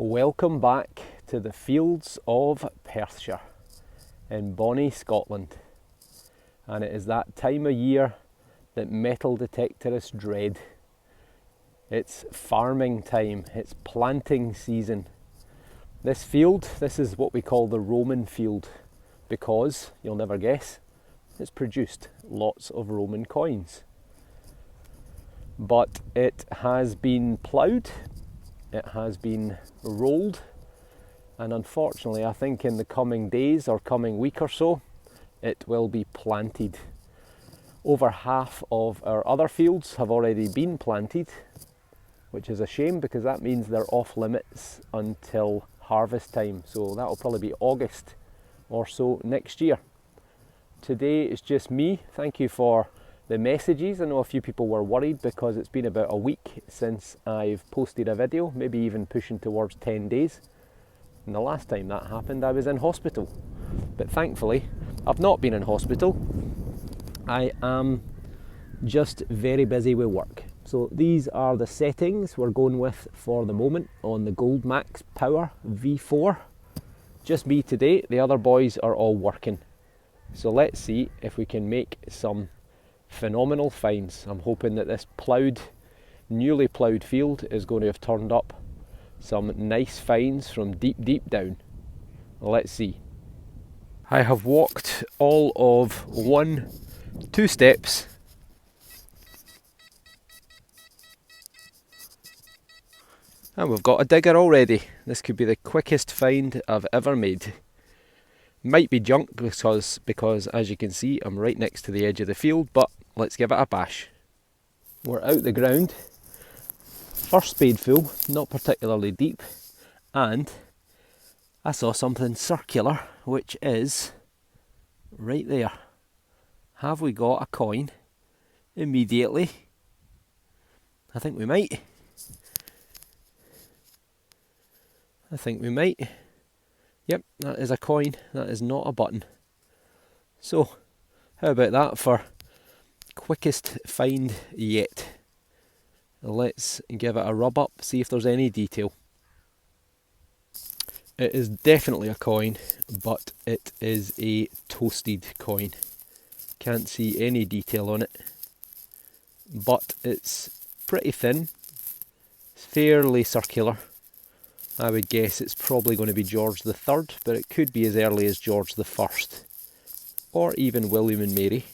Welcome back to the fields of Perthshire in bonnie Scotland, and it is that time of year that metal detectorists dread. It's farming time, it's planting season. This field, this is what we call the Roman field because, you'll never guess, it's produced lots of Roman coins. But it has been ploughed, it has been rolled, and unfortunately I think in the coming days or coming week or so it will be planted. Over half of our other fields have already been planted, which is a shame because that means they're off limits until harvest time, so that'll probably be August or so next year. Today it's just me. Thank you for the messages. I know a few people were worried because it's been about a week since I've posted a video, maybe even pushing towards 10 days. And the last time that happened I was in hospital. But thankfully I've not been in hospital. I am just very busy with work. So these are the settings we're going with for the moment on the Gold Max Power V4. Just me today, the other boys are all working. So let's see if we can make some phenomenal finds. I'm hoping that this newly ploughed field is going to have turned up some nice finds from deep down. Let's see. I have walked all of 2 steps and we've got a digger already. This could be the quickest find I've ever made. Might be junk because as you can see I'm right next to the edge of the field, but let's give it a bash. We're out the ground, first spadeful, not particularly deep, and I saw something circular which is right there. Have we got a coin immediately? I think we might. Yep, that is a coin, that is not a button. So, how about that for quickest find yet? Let's give it a rub up, see if there's any detail. It is definitely a coin, but it is a toasted coin. Can't see any detail on it, but it's pretty thin, it's fairly circular. I would guess it's probably going to be George III, but it could be as early as George I, or even William and Mary.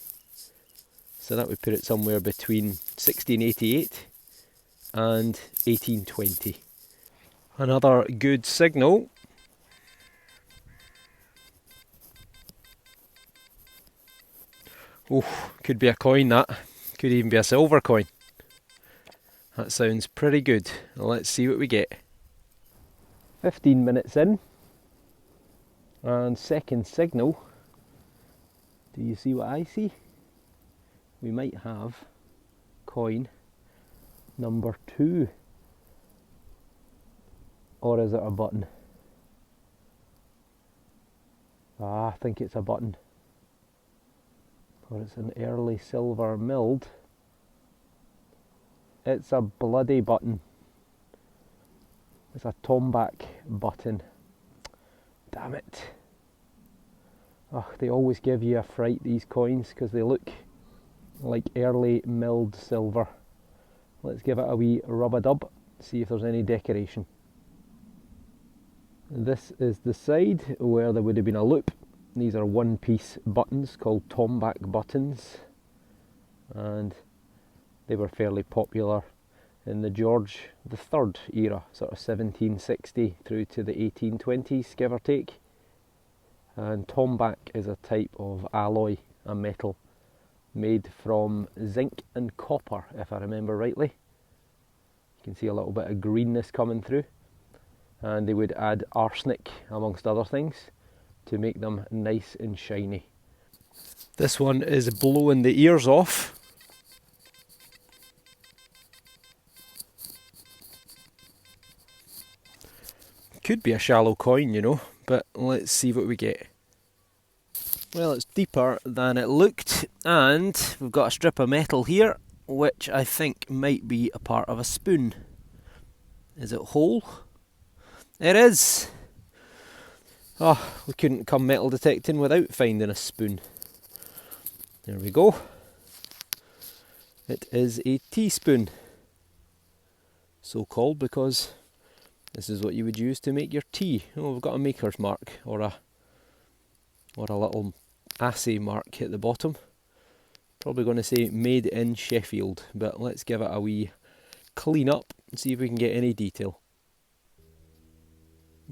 So that would put it somewhere between 1688 and 1820. Another good signal. Oh, could be a coin that. Could even be a silver coin. That sounds pretty good. Let's see what we get. 15 minutes in, and second signal. Do you see what I see? We might have coin number 2. Or is it a button? I think it's a button. Or it's an early silver milled. It's a bloody button. It's a tomback button. Damn it. Oh, they always give you a fright, these coins, because they look like early milled silver. Let's give it a wee rub-a-dub, see if there's any decoration. This is the side where there would have been a loop. These are one-piece buttons called tomback buttons, and they were fairly popular in the George III era, sort of 1760 through to the 1820s, give or take. And tomback is a type of alloy, a metal, made from zinc and copper, if I remember rightly. You can see a little bit of greenness coming through. And they would add arsenic, amongst other things, to make them nice and shiny. This one is blowing the ears off. Could be a shallow coin, you know, but let's see what we get. Well, it's deeper than it looked, and we've got a strip of metal here, which I think might be a part of a spoon. Is it whole? It is! Oh, we couldn't come metal detecting without finding a spoon. There we go. It is a teaspoon. So called because this is what you would use to make your tea. Oh, we've got a maker's mark or a little assay mark at the bottom. Probably going to say made in Sheffield, but let's give it a wee clean up and see if we can get any detail.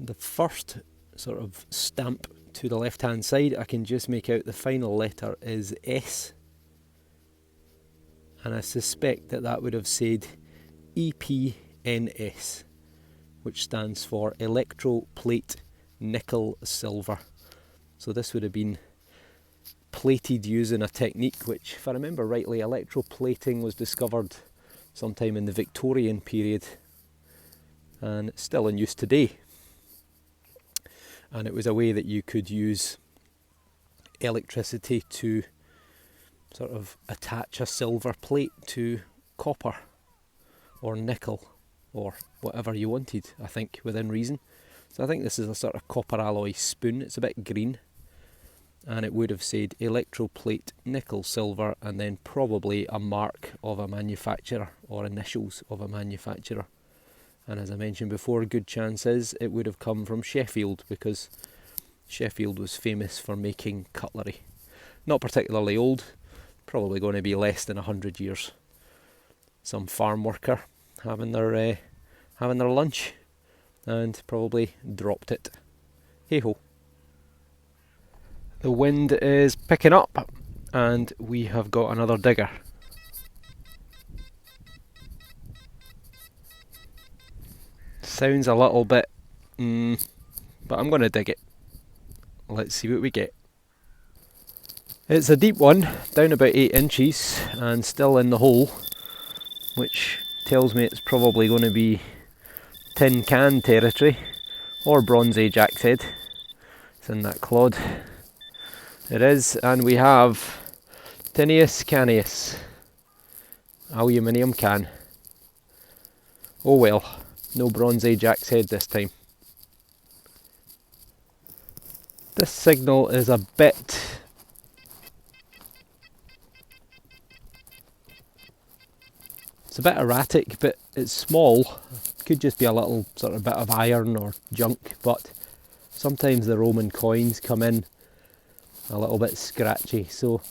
The first sort of stamp to the left hand side, I can just make out the final letter is S, and I suspect that would have said EPNS, which stands for electroplate nickel silver. So this would have been plated using a technique which, if I remember rightly, electroplating was discovered sometime in the Victorian period and it's still in use today. And it was a way that you could use electricity to sort of attach a silver plate to copper or nickel or whatever you wanted, I think, within reason. So I think this is a sort of copper alloy spoon. It's a bit green, and it would have said electroplate nickel silver and then probably a mark of a manufacturer or initials of a manufacturer. And as I mentioned before, good chance is it would have come from Sheffield, because Sheffield was famous for making cutlery. Not particularly old, probably going to be less than 100 years. Some farm worker having their lunch and probably dropped it. Hey ho. The wind is picking up and we have got another digger. Sounds a little bit, but I'm going to dig it. Let's see what we get. It's a deep one, down about 8 inches and still in the hole, which tells me it's probably going to be tin can territory or Bronze Age axe head. It's in that clod. It is, and we have Tinius Canius, aluminium can. Oh well, no Bronze Age axe head this time. This signal is a bit erratic, but it's small. Could just be a little sort of bit of iron or junk, but sometimes the Roman coins come in a little bit scratchy, so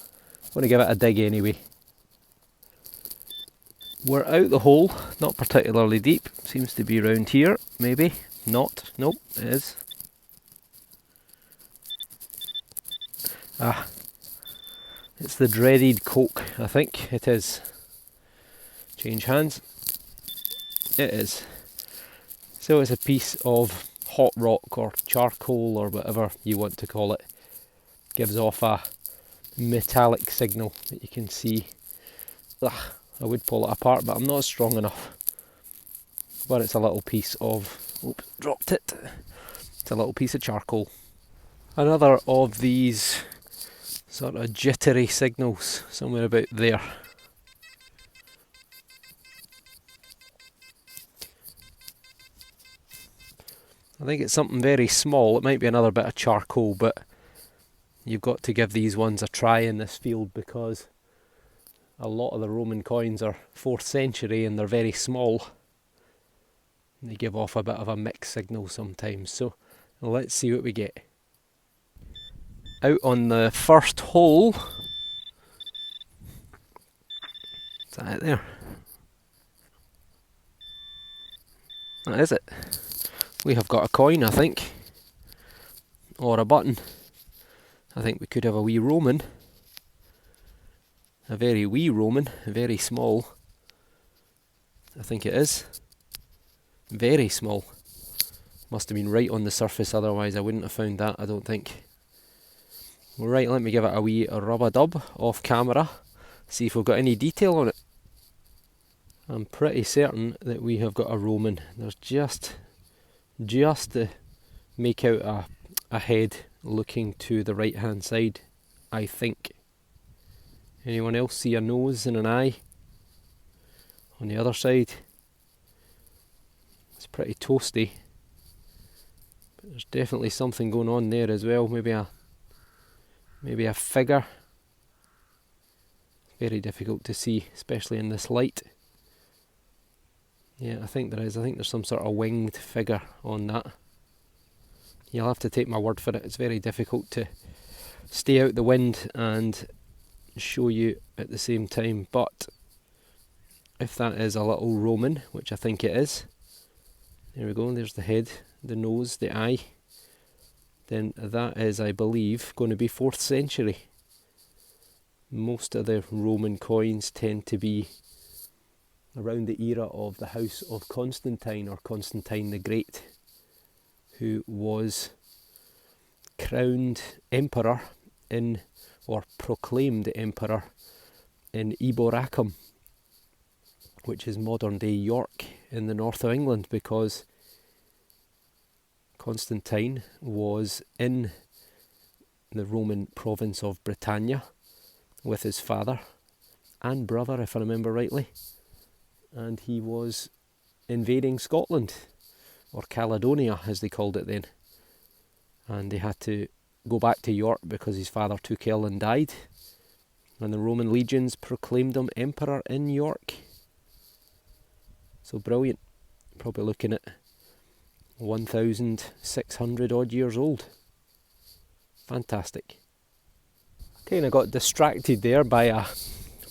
I'm going to give it a dig anyway. We're out the hole, not particularly deep, seems to be around here, maybe, not, nope, it is. Ah, it's the dreaded coke, I think it is. Change hands. It is. So it's a piece of hot rock or charcoal or whatever you want to call it. Gives off a metallic signal that you can see. Ugh, I would pull it apart, but I'm not strong enough. But it's a little piece of, oops, dropped it. It's a little piece of charcoal. Another of these sort of jittery signals, somewhere about there. I think it's something very small. It might be another bit of charcoal, but you've got to give these ones a try in this field because a lot of the Roman coins are 4th century and they're very small. They give off a bit of a mixed signal sometimes, so let's see what we get. Out on the first hole. Is that it there? That is it. We have got a coin, I think, or a button. I think we could have a wee Roman, a very wee Roman, very small. I think it is. Very small. Must have been right on the surface, otherwise I wouldn't have found that, I don't think. Right, let me give it a wee rub-a-dub off camera, see if we've got any detail on it. I'm pretty certain that we have got a Roman. There's just to make out a head looking to the right hand side, I think. Anyone else see a nose and an eye on the other side? It's pretty toasty. There's definitely something going on there as well. Maybe a figure. Very difficult to see, especially in this light. Yeah, I think there is. I think there's some sort of winged figure on that. You'll have to take my word for it. It's very difficult to stay out the wind and show you at the same time. But if that is a little Roman, which I think it is, there we go, there's the head, the nose, the eye, then that is, I believe, going to be 4th century. Most of the Roman coins tend to be around the era of the House of Constantine, or Constantine the Great, who was crowned emperor in, or proclaimed emperor in Eboracum, which is modern day York in the north of England, because Constantine was in the Roman province of Britannia with his father and brother, if I remember rightly, and he was invading Scotland, or Caledonia as they called it then, and they had to go back to York because his father took ill and died, and the Roman legions proclaimed him emperor in York. So brilliant. Probably looking at 1,600 odd years old. Fantastic. Kind of got distracted there by a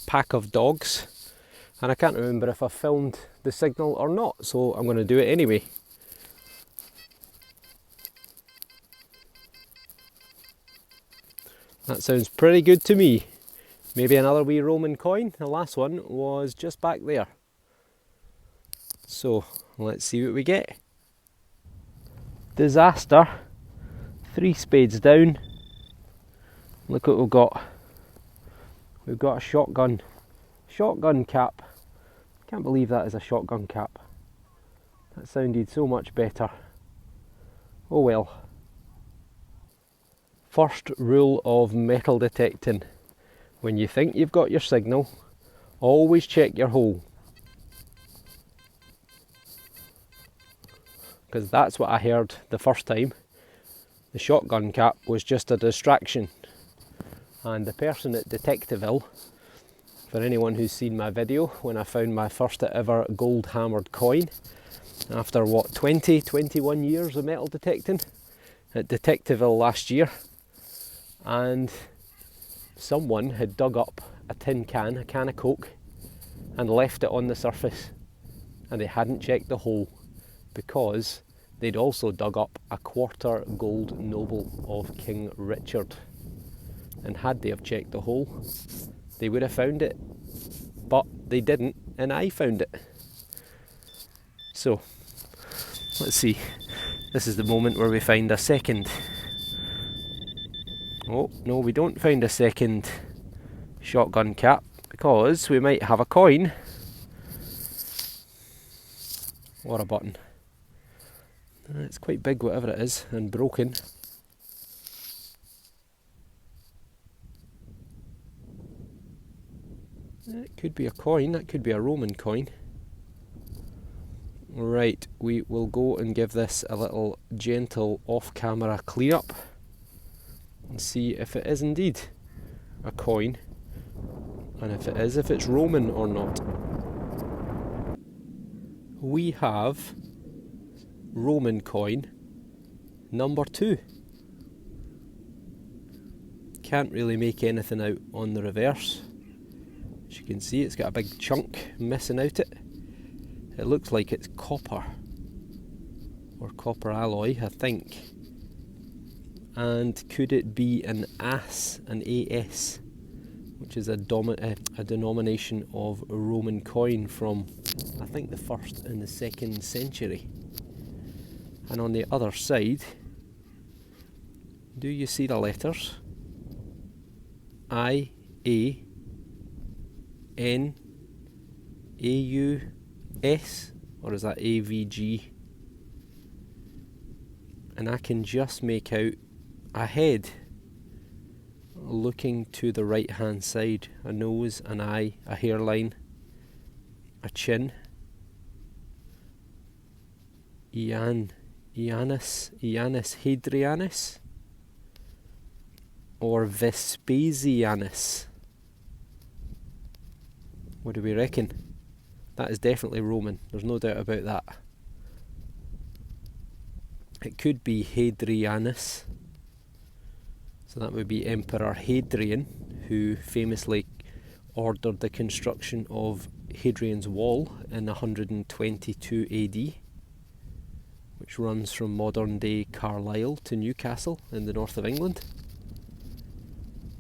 pack of dogs, and I can't remember if I filmed the signal or not, so I'm going to do it anyway. That sounds pretty good to me. Maybe another wee Roman coin. The last one was just back there. So let's see what we get. Disaster. 3 spades down. Look what we've got. We've got a shotgun cap. Can't believe that is a shotgun cap. That sounded so much better. Oh well. First rule of metal detecting: when you think you've got your signal, always check your hole. Because that's what I heard the first time. The shotgun cap was just a distraction. And the person at Detectorist, for anyone who's seen my video when I found my first ever gold hammered coin, after what, 21 years of metal detecting at Detectorist last year, and someone had dug up a can of Coke, and left it on the surface, and they hadn't checked the hole, because they'd also dug up a quarter gold noble of King Richard, and had they have checked the hole, they would have found it, but they didn't, and I found it. So let's see, this is the moment where we find a second. Oh no, we don't find a second shotgun cap, because we might have a coin or a button. It's quite big, whatever it is, and broken. It could be a coin, that could be a Roman coin. Right, we will go and give this a little gentle off-camera clean up and see if it is indeed a coin, and if it is, if it's Roman or not. We have Roman coin number 2. Can't really make anything out on the reverse. As you can see, it's got a big chunk missing out it. It looks like it's copper, or copper alloy, I think. And could it be an AS, an AS, which is a denomination of a Roman coin from, I think, the 1st and the 2nd century. And on the other side, do you see the letters? I, A, N, A, U, S, or is that A, V, G? And I can just make out a head looking to the right hand side, a nose, an eye, a hairline, a chin, Ian, Ianus Hadrianus, or Vespasianus? What do we reckon? That is definitely Roman, there's no doubt about that. It could be Hadrianus, so that would be Emperor Hadrian, who famously ordered the construction of Hadrian's Wall in 122 AD, which runs from modern day Carlisle to Newcastle in the north of England.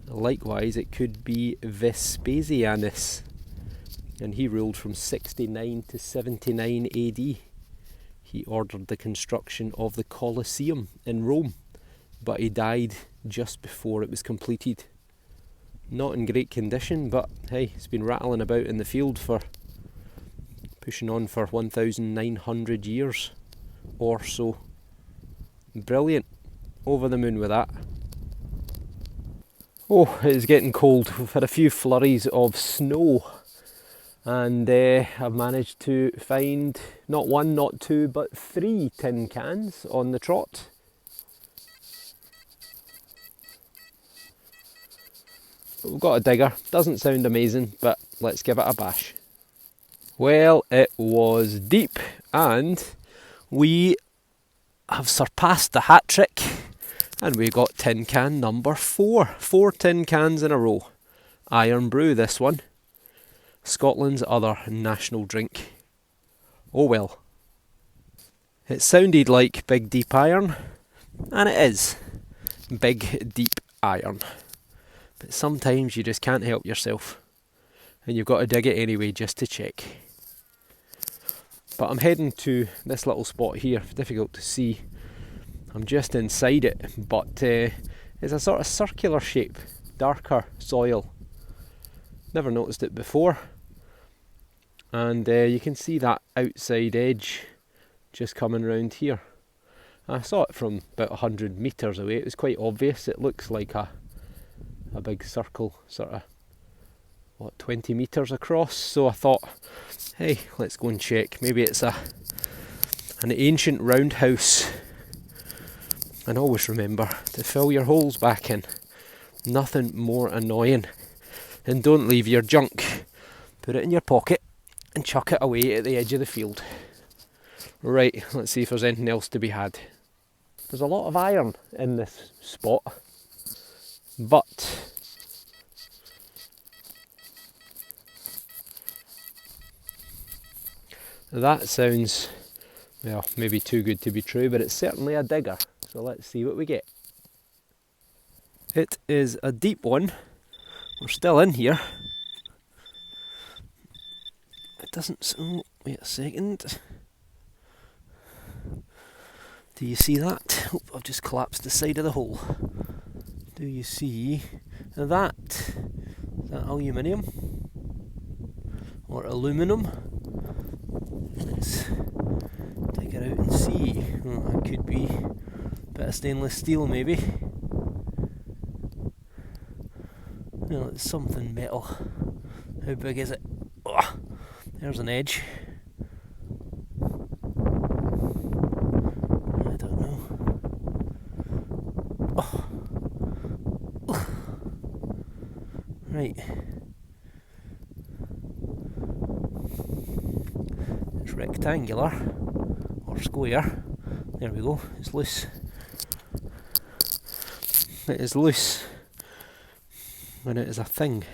Likewise, it could be Vespasianus, and he ruled from 69 to 79 AD. He ordered the construction of the Colosseum in Rome, but he died just before it was completed. Not in great condition, but hey, it's been rattling about in the field for pushing on for 1,900 years or so. Brilliant. Over the moon with that. Oh, it is getting cold. We've had a few flurries of snow, and I've managed to find not one, not two, but 3 tin cans on the trot. But we've got a digger. Doesn't sound amazing, but let's give it a bash. Well, it was deep, and we have surpassed the hat trick, and we got tin can number 4. 4 tin cans in a row. Iron Brew, this one. Scotland's other national drink. Oh well. It sounded like Big Deep Iron, and it is Big Deep Iron. But sometimes you just can't help yourself, and you've got to dig it anyway just to check. But I'm heading to this little spot here, difficult to see. I'm just inside it, but it's a sort of circular shape, darker soil. Never noticed it before. And you can see that outside edge just coming round here. I saw it from about 100 metres away. It was quite obvious. It looks like a big circle, sort of, 20 metres across. So I thought, hey, let's go and check. Maybe it's an ancient roundhouse. And always remember to fill your holes back in. Nothing more annoying. And don't leave your junk. Put it in your pocket and chuck it away at the edge of the field. Right, let's see if there's anything else to be had. There's a lot of iron in this spot, but that sounds, well, maybe too good to be true, but it's certainly a digger. So let's see what we get. It is a deep one. We're still in here. It doesn't, oh, wait a second. Do you see that? Oh, I've just collapsed the side of the hole. Do you see that? Is that aluminium? Or aluminum? Let's take it out and see. Oh, that could be a bit of stainless steel maybe. No, it's something metal. How big is it? Oh, there's an edge. I don't know. Oh. Oh. Right. It's rectangular or square. There we go. It's loose. It is loose. And it is a thing.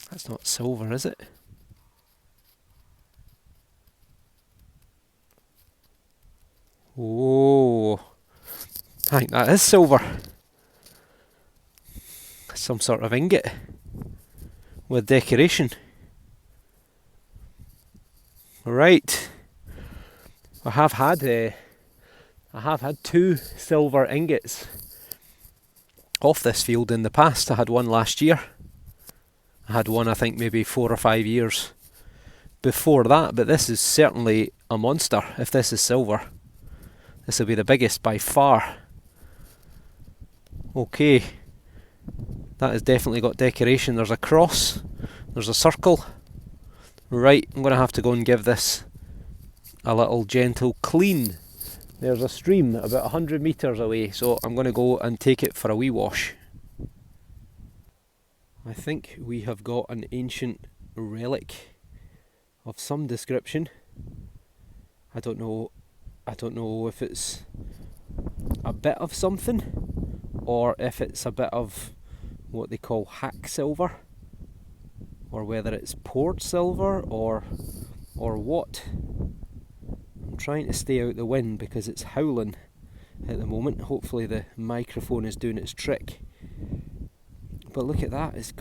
That's not silver, is it? Whoa! I think that is silver. Some sort of ingot with decoration. Right. I have had 2 silver ingots off this field in the past. I had one last year. I had one, I think, maybe 4 or 5 years before that, but this is certainly a monster. If this is silver, this will be the biggest by far. Okay, that has definitely got decoration. There's a cross, there's a circle, Right, I'm going to have to go and give this a little gentle clean. There's a stream about 100 metres away, so I'm going to go and take it for a wee wash. I think we have got an ancient relic of some description. I don't know if it's a bit of something or if it's a bit of what they call hacksilver, or whether it's poured silver or what. I'm trying to stay out the wind because it's howling at the moment. Hopefully the microphone is doing its trick. But look at that, it's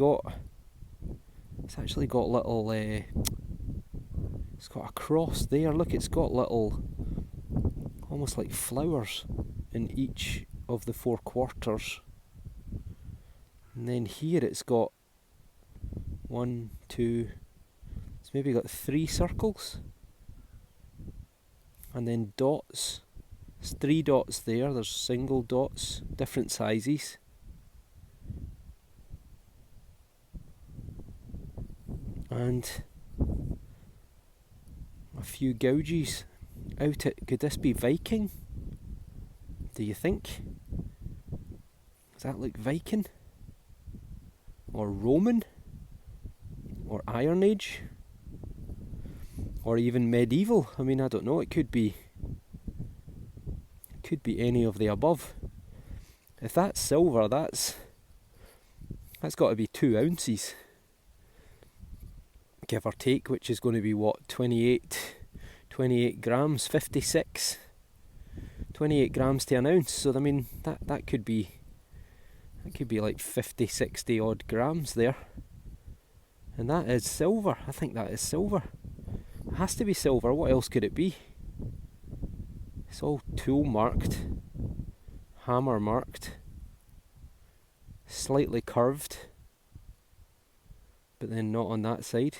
actually got little, it's got a cross there, look, it's got little, almost like flowers in each of the 4 quarters. And then here it's got 1, 2, it's maybe got 3 circles. And then dots, there's 3 dots there, there's single dots, different sizes. And a few gouges out it. Could this be Viking? Do you think? Does that look Viking? Or Roman? Or Iron Age? Or even medieval? I mean, I don't know, it could be any of the above. If that's silver, that's got to be 2 ounces. Give or take, which is going to be what, 28 grams, 56, 28 grams to an ounce. So I mean, that could be like 50, 60 odd grams there. And that is silver. I think that is silver. It has to be silver. What else could it be? It's all tool marked, hammer marked, slightly curved, but then not on that side.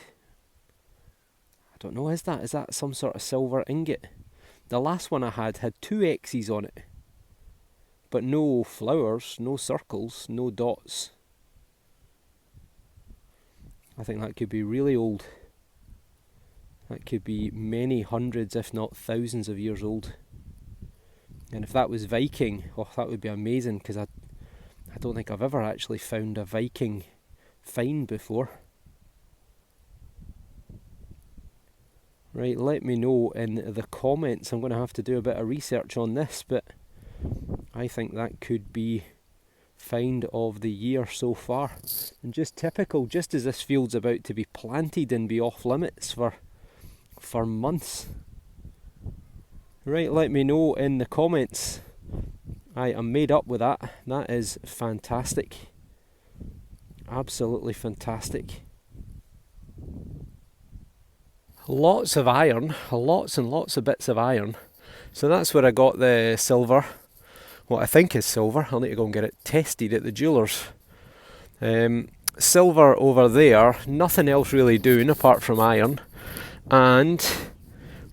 I don't know, is that some sort of silver ingot? The last one I had 2 X's on it, but no flowers, no circles, no dots. I think that could be really old. That could be many hundreds, if not thousands of years old. And if that was Viking, oh, that would be amazing, because I don't think I've ever actually found a Viking find before. Right, let me know in the comments. I'm going to have to do a bit of research on this, but I think that could be find of the year so far. And just typical, just as this field's about to be planted and be off limits for months. Right, let me know in the comments. I am made up with that. That is fantastic. Absolutely fantastic. Lots of iron, lots and lots of bits of iron. So that's where I got the silver, what I think is silver. I'll need to go and get it tested at the jeweller's. Silver over there, nothing else really doing apart from iron. And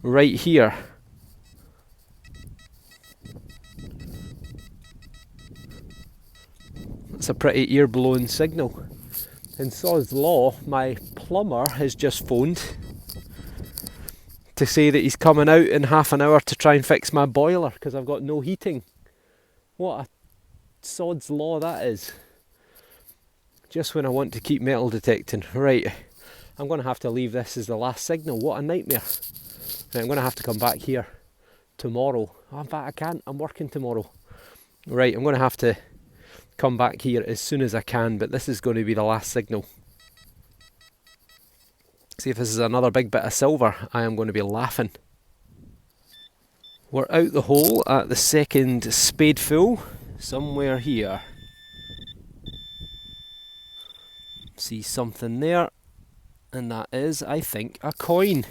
right here, that's a pretty ear-blowing signal. In Sod's Law, my plumber has just phoned to say that he's coming out in half an hour to try and fix my boiler because I've got no heating. What a Sod's Law that is. Just when I want to keep metal detecting. Right, I'm going to have to leave this as the last signal. What a nightmare. Right, I'm going to have to come back here tomorrow. Oh, in fact, I can't. I'm working tomorrow. Right, I'm going to have to come back here as soon as I can, but this is going to be the last signal. See if this is another big bit of silver, I am going to be laughing. We're out the hole at the second spadeful, somewhere here. See something there, and that is, I think, a coin.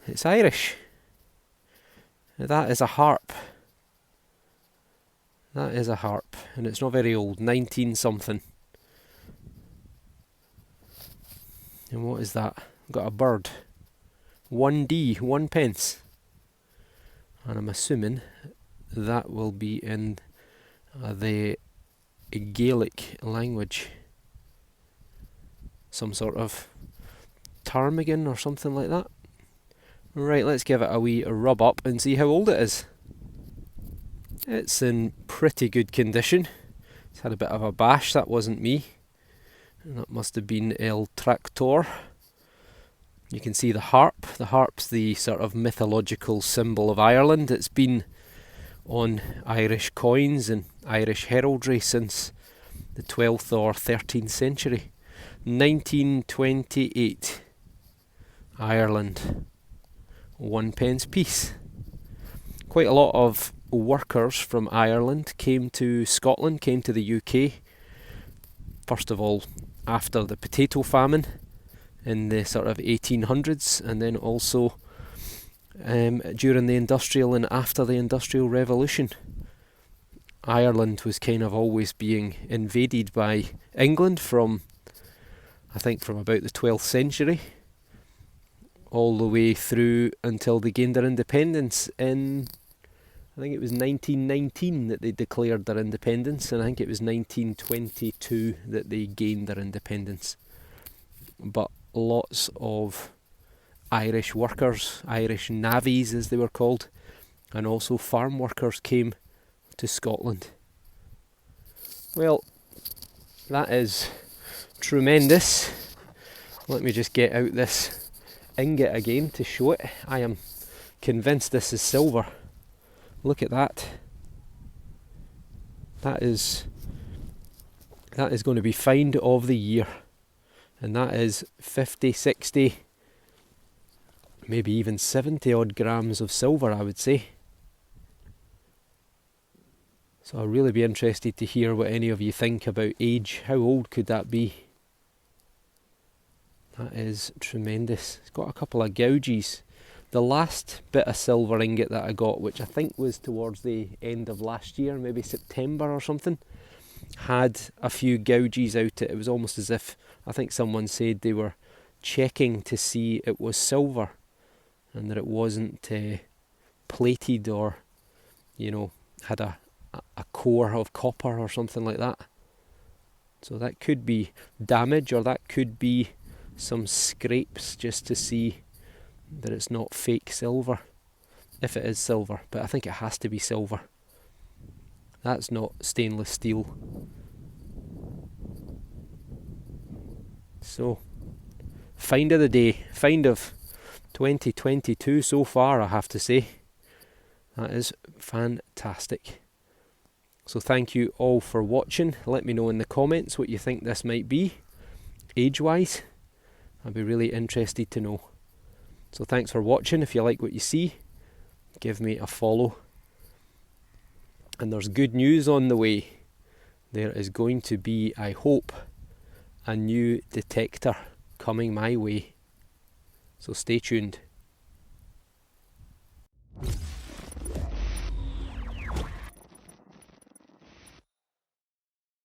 It's Irish. That is a harp. That is a harp, and it's not very old, 19 something. And what is that? Got a bird. 1D, 1 pence. And I'm assuming that will be in the Gaelic language. Some sort of ptarmigan or something like that. Right, let's give it a wee rub up and see how old it is. It's in pretty good condition. It's had a bit of a bash, that wasn't me. And that must have been El Tractor. You can see the harp. The harp's the sort of mythological symbol of Ireland. It's been on Irish coins and Irish heraldry since the 12th or 13th century. 1928. Ireland. 1p piece. Quite a lot of workers from Ireland came to Scotland, came to the UK. First of all, after the potato famine in the sort of 1800s, and then also during the industrial and after the Industrial Revolution. Ireland was kind of always being invaded by England from, I think, from about the 12th century all the way through until they gained their independence in, I think it was 1919 that they declared their independence, and I think it was 1922 that they gained their independence. But lots of Irish workers, Irish navvies as they were called, and also farm workers came to Scotland. Well, that is tremendous. Let me just get out this ingot again to show it. I am convinced this is silver. Look at that. That is going to be find of the year. And that is 50, 60, maybe even 70 odd grams of silver, I would say. So I'll really be interested to hear what any of you think about age. How old could that be? That is tremendous. It's got a couple of gouges. The last bit of silver ingot that I got, which I think was towards the end of last year, maybe September or something, had a few gouges out it. It was almost as if, I think someone said they were checking to see it was silver and that it wasn't plated or, you know, had a core of copper or something like that. So that could be damage, or that could be some scrapes just to see that it's not fake silver, if it is silver, but I think it has to be silver. That's not stainless steel. So, find of the day, find of 2022 so far, I have to say. That is fantastic. So thank you all for watching. Let me know in the comments what you think this might be, age-wise. I'd be really interested to know. So thanks for watching. If you like what you see, give me a follow. And there's good news on the way. There is going to be, I hope, a new detector coming my way. So stay tuned.